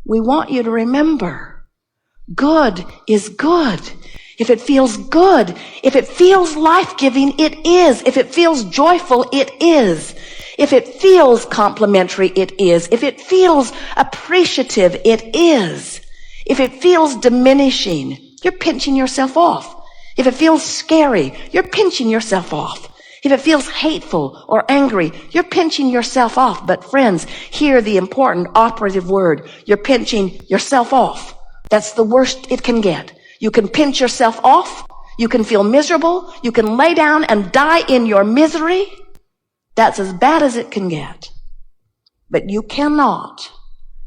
we want you to remember, good is good. If it feels good, if it feels life-giving, it is. If it feels joyful, it is. If it feels complimentary, it is. If it feels appreciative, it is. If it feels diminishing, you're pinching yourself off. If it feels scary, you're pinching yourself off. If it feels hateful or angry, you're pinching yourself off. But friends, hear the important operative word. You're pinching yourself off. That's the worst it can get. You can pinch yourself off. You can feel miserable. You can lay down and die in your misery. That's as bad as it can get. But you cannot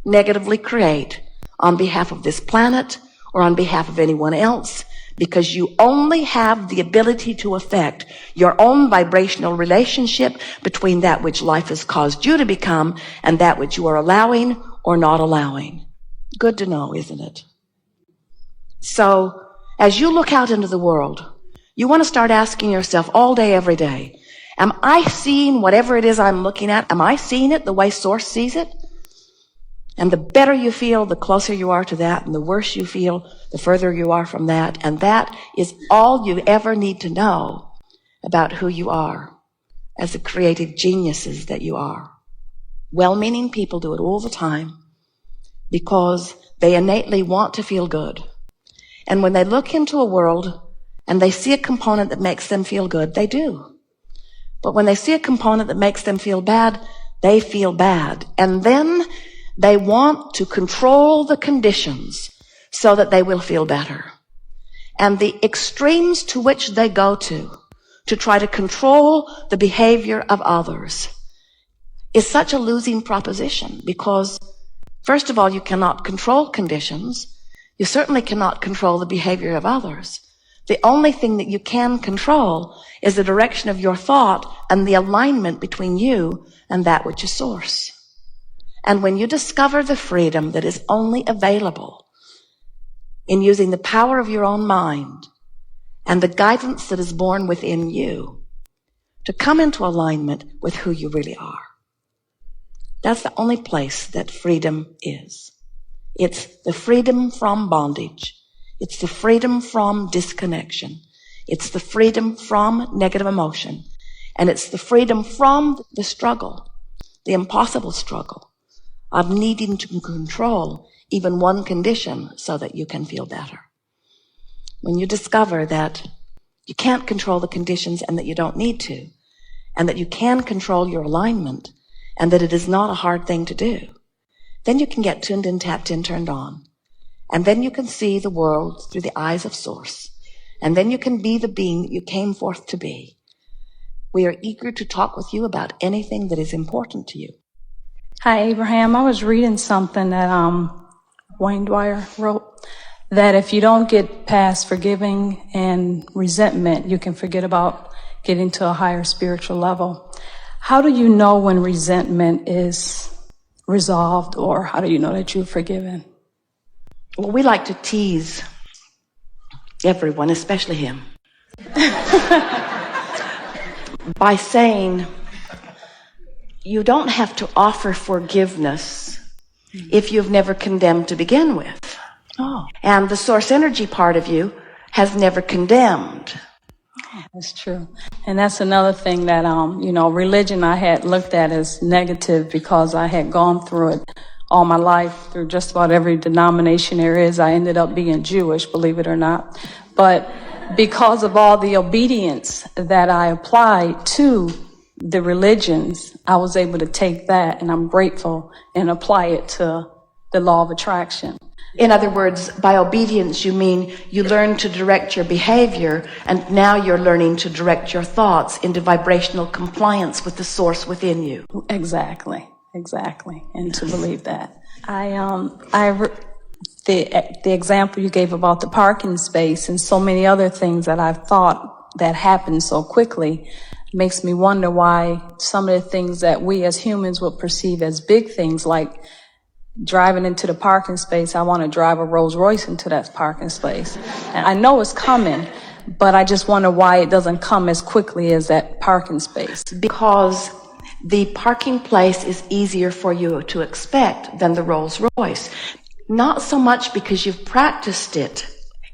negatively create on behalf of this planet or on behalf of anyone else, because you only have the ability to affect your own vibrational relationship between that which life has caused you to become and that which you are allowing or not allowing. Good to know, isn't it? So, as you look out into the world, you want to start asking yourself all day, every day, am I seeing whatever it is I'm looking at? Am I seeing it the way Source sees it? And the better you feel, the closer you are to that, and the worse you feel, the further you are from that. And that is all you ever need to know about who you are as the creative geniuses that you are. Well-meaning people do it all the time because they innately want to feel good. And when they look into a world and they see a component that makes them feel good, they do. But when they see a component that makes them feel bad, they feel bad. And then they want to control the conditions so that they will feel better. And the extremes to which they go to try to control the behavior of others is such a losing proposition, because first of all, you cannot control conditions. You certainly cannot control the behavior of others. The only thing that you can control is the direction of your thought and the alignment between you and that which is Source. And when you discover the freedom that is only available in using the power of your own mind and the guidance that is born within you to come into alignment with who you really are, that's the only place that freedom is. It's the freedom from bondage. It's the freedom from disconnection. It's the freedom from negative emotion. And it's the freedom from the struggle, the impossible struggle of needing to control even one condition so that you can feel better. When you discover that you can't control the conditions and that you don't need to, and that you can control your alignment, and that it is not a hard thing to do, then you can get tuned in, tapped in, turned on. And then you can see the world through the eyes of Source. And then you can be the being that you came forth to be. We are eager to talk with you about anything that is important to you. Hi, Abraham. I was reading something that Wayne Dwyer wrote, that if you don't get past forgiving and resentment, you can forget about getting to a higher spiritual level. How do you know when resentment is resolved, or how do you know that you've forgiven? Well, we like to tease everyone, especially him, by saying you don't have to offer forgiveness if you've never condemned to begin with. Oh, And the Source energy part of you has never condemned. that's true. And that's another thing that, religion I had looked at as negative because I had gone through it all my life through just about every denomination there is. I ended up being Jewish, believe it or not. But because of all the obedience that I applied to the religions, I was able to take that, and I'm grateful, and apply it to the law of attraction. In other words, by obedience, you mean you learn to direct your behavior, and now you're learning to direct your thoughts into vibrational compliance with the Source within you. Exactly. And to believe that. The example you gave about the parking space and so many other things that I've thought that happened so quickly makes me wonder why some of the things that we as humans would perceive as big things, like driving into the parking space, I want to drive a Rolls Royce into that parking space. And I know it's coming, but I just wonder why it doesn't come as quickly as that parking space. Because the parking place is easier for you to expect than the Rolls Royce. Not so much because you've practiced it.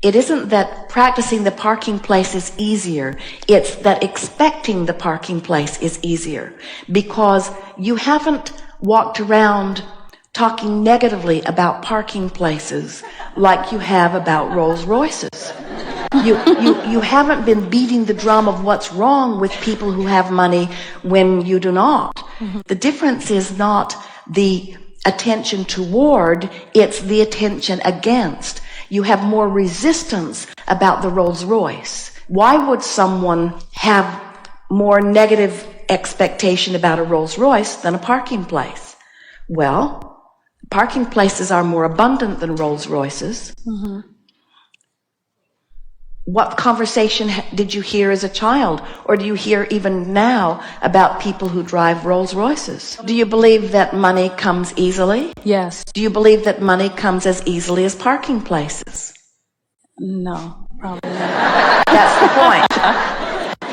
It isn't that practicing the parking place is easier. It's that expecting the parking place is easier, because you haven't walked around talking negatively about parking places like you have about Rolls Royces. You haven't been beating the drum of what's wrong with people who have money when you do not. The difference is not the attention toward, it's the attention against. You have more resistance about the Rolls Royce. Why would someone have more negative expectation about a Rolls Royce than a parking place? Well, parking places are more abundant than Rolls Royces. What conversation did you hear as a child, or do you hear even now about people who drive Rolls Royces? Do you believe that money comes easily? Yes. Do you believe that money comes as easily as parking places? No, probably not. That's the point.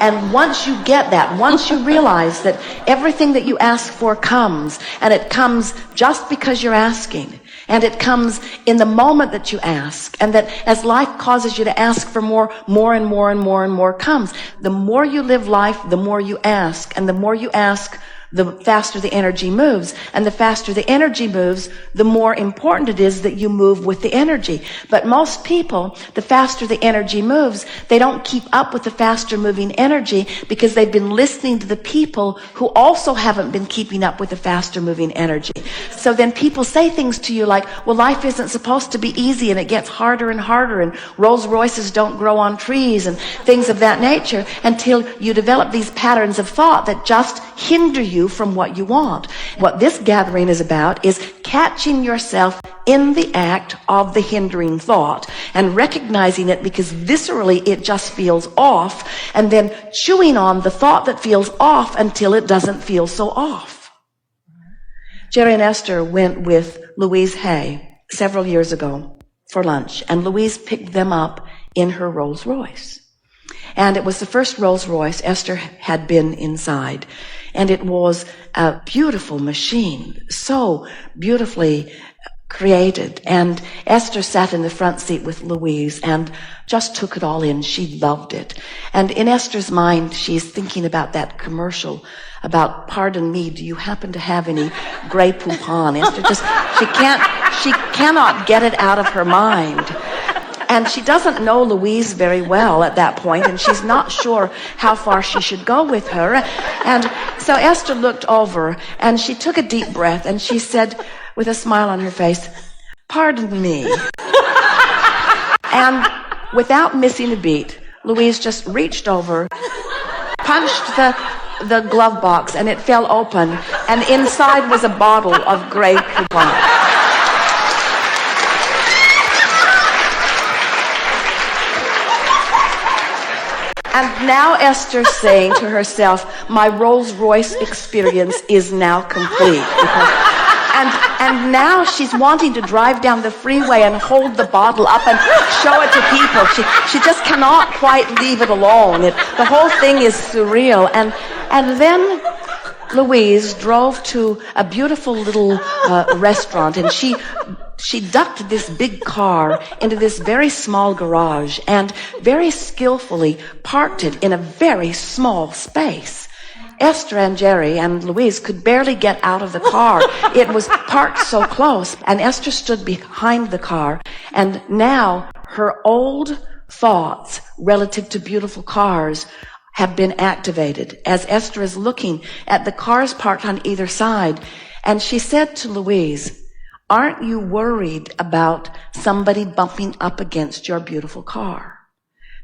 And once you get that, once you realize that everything that you ask for comes, and it comes just because you're asking, and it comes in the moment that you ask, and that as life causes you to ask for more and more comes. The more you live life, the more you ask, and the more you ask, the faster the energy moves. And the faster the energy moves, the more important it is that you move with the energy. But most people, the faster the energy moves, they don't keep up with the faster moving energy because they've been listening to the people who also haven't been keeping up with the faster moving energy. So then people say things to you like, well, life isn't supposed to be easy and it gets harder and harder, and Rolls Royces don't grow on trees and things of that nature, until you develop these patterns of thought that just hinder you from what you want. What this gathering is about is catching yourself in the act of the hindering thought and recognizing it, because viscerally it just feels off, and then chewing on the thought that feels off until it doesn't feel so off. Jerry and Esther went with Louise Hay several years ago for lunch, and Louise picked them up in her Rolls Royce. And it was the first Rolls Royce Esther had been inside. And it was a beautiful machine, so beautifully created. And Esther sat in the front seat with Louise and just took it all in. She loved it. And in Esther's mind, she's thinking about that commercial about, pardon me, do you happen to have any Grey Poupon? Esther she cannot get it out of her mind. And she doesn't know Louise very well at that point, and she's not sure how far she should go with her. And so Esther looked over, and she took a deep breath, and she said, with a smile on her face, pardon me. And without missing a beat, Louise just reached over, punched the glove box, and it fell open, and inside was a bottle of Grey Poupon. And now Esther's saying to herself, my Rolls Royce experience is now complete. And now she's wanting to drive down the freeway and hold the bottle up and show it to people. She just cannot quite leave it alone. The whole thing is surreal. And then Louise drove to a beautiful little restaurant, and she ducked this big car into this very small garage and very skillfully parked it in a very small space. Esther and Jerry and Louise could barely get out of the car. It was parked so close, and Esther stood behind the car, and now her old thoughts relative to beautiful cars have been activated as Esther is looking at the cars parked on either side. And she said to Louise, aren't you worried about somebody bumping up against your beautiful car?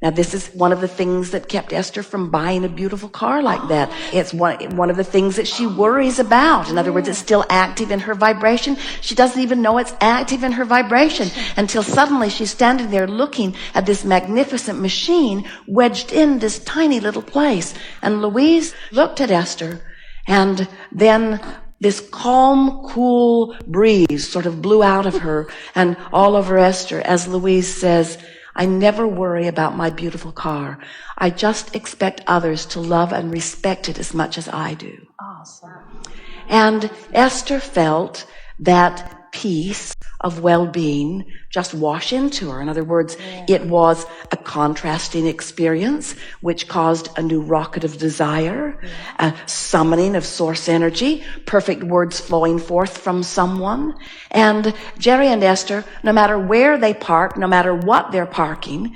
Now, this is one of the things that kept Esther from buying a beautiful car like that. It's one of the things that she worries about. In other words, it's still active in her vibration. She doesn't even know it's active in her vibration until suddenly she's standing there looking at this magnificent machine wedged in this tiny little place. And Louise looked at Esther, and then this calm, cool breeze sort of blew out of her and all over Esther as Louise says, I never worry about my beautiful car. I just expect others to love and respect it as much as I do. Awesome. And Esther felt that peace, of well-being just wash into her. In other words, it was a contrasting experience which caused a new rocket of desire, a summoning of source energy, perfect words flowing forth from someone. And Jerry and Esther, no matter where they park, no matter what they're parking,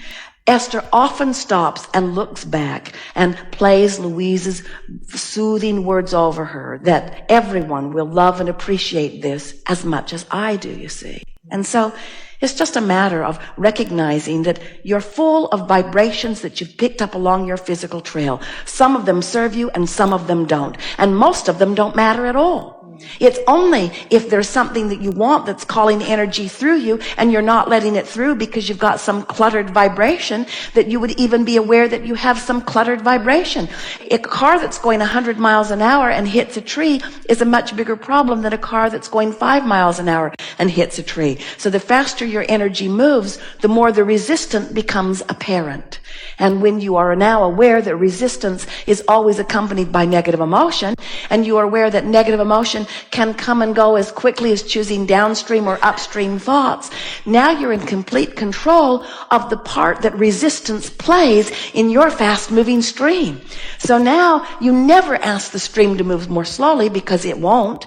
Esther often stops and looks back and plays Louise's soothing words over her that everyone will love and appreciate this as much as I do, you see. And so it's just a matter of recognizing that you're full of vibrations that you've picked up along your physical trail. Some of them serve you and some of them don't. And most of them don't matter at all. It's only if there's something that you want that's calling energy through you and you're not letting it through because you've got some cluttered vibration that you would even be aware that you have some cluttered vibration. A car that's going 100 miles an hour and hits a tree is a much bigger problem than a car that's going 5 miles an hour and hits a tree. So the faster your energy moves, the more the resistance becomes apparent. And when you are now aware that resistance is always accompanied by negative emotion, and you are aware that negative emotion can come and go as quickly as choosing downstream or upstream thoughts, now you're in complete control of the part that resistance plays in your fast-moving stream. So now you never ask the stream to move more slowly because it won't.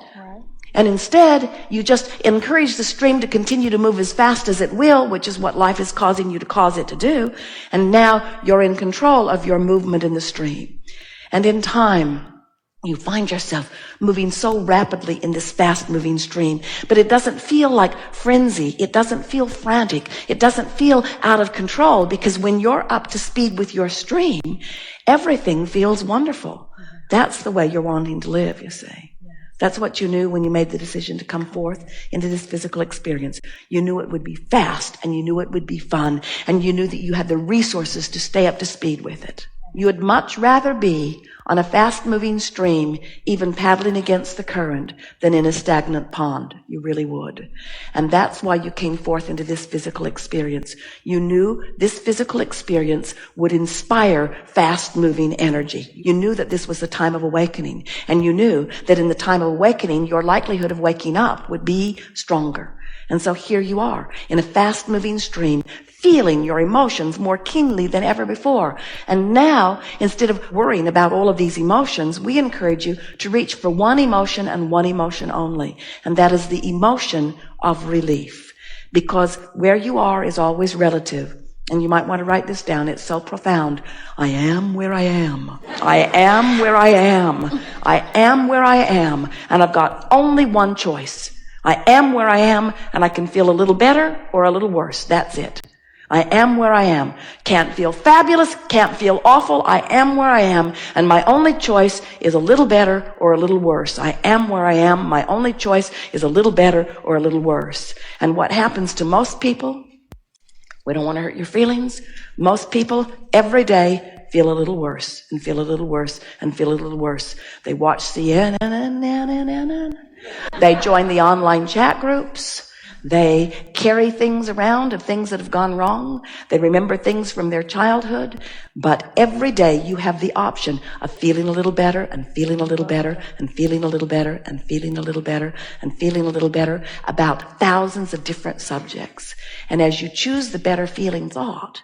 And instead, you just encourage the stream to continue to move as fast as it will, which is what life is causing you to cause it to do. And now you're in control of your movement in the stream. And in time, you find yourself moving so rapidly in this fast-moving stream, but it doesn't feel like frenzy. It doesn't feel frantic. It doesn't feel out of control, because when you're up to speed with your stream, everything feels wonderful. That's the way you're wanting to live, you see. That's what you knew when you made the decision to come forth into this physical experience. You knew it would be fast, and you knew it would be fun, and you knew that you had the resources to stay up to speed with it. You would much rather be on a fast-moving stream, even paddling against the current, than in a stagnant pond. You really would. And that's why you came forth into this physical experience. You knew this physical experience would inspire fast-moving energy. You knew that this was the time of awakening. And you knew that in the time of awakening, your likelihood of waking up would be stronger. And so here you are, in a fast-moving stream, feeling your emotions more keenly than ever before. And now, instead of worrying about all of these emotions, we encourage you to reach for one emotion and one emotion only. And that is the emotion of relief. Because where you are is always relative. And you might want to write this down. It's so profound. I am where I am. I am where I am. I am where I am. And I've got only one choice. I am where I am, and I can feel a little better or a little worse. That's it. I am where I am. Can't feel fabulous, can't feel awful. I am where I am, and my only choice is a little better or a little worse. I am where I am. My only choice is a little better or a little worse. And what happens to most people, we don't want to hurt your feelings. Most people every day feel a little worse and feel a little worse and feel a little worse. They watch CNN. They join the online chat groups. They carry things around of things that have gone wrong. They remember things from their childhood. But every day you have the option of feeling a little better and feeling a little better and feeling a little better and feeling a little better and feeling a little better about thousands of different subjects. And as you choose the better feeling thought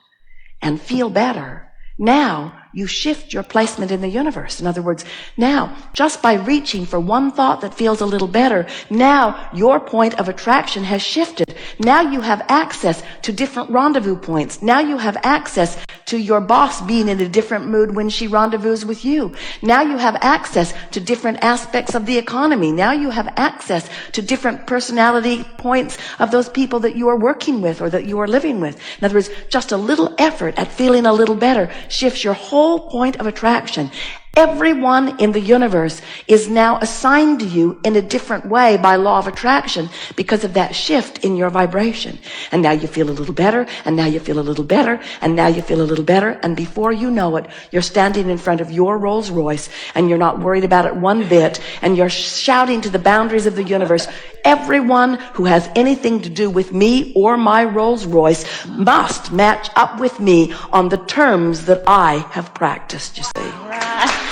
and feel better, now you shift your placement in the universe. In other words, now, just by reaching for one thought that feels a little better, now your point of attraction has shifted. Now you have access to different rendezvous points. Now you have access to your boss being in a different mood when she rendezvous with you. Now you have access to different aspects of the economy. Now you have access to different personality points of those people that you are working with or that you are living with. In other words, just a little effort at feeling a little better shifts your whole point of attraction. Everyone in the universe is now assigned to you in a different way by law of attraction because of that shift in your vibration. And now you feel a little better, and now you feel a little better, and now you feel a little better, and before you know it, you're standing in front of your Rolls Royce, and you're not worried about it one bit, and you're shouting to the boundaries of the universe, everyone who has anything to do with me or my Rolls Royce must match up with me on the terms that I have practiced, you see.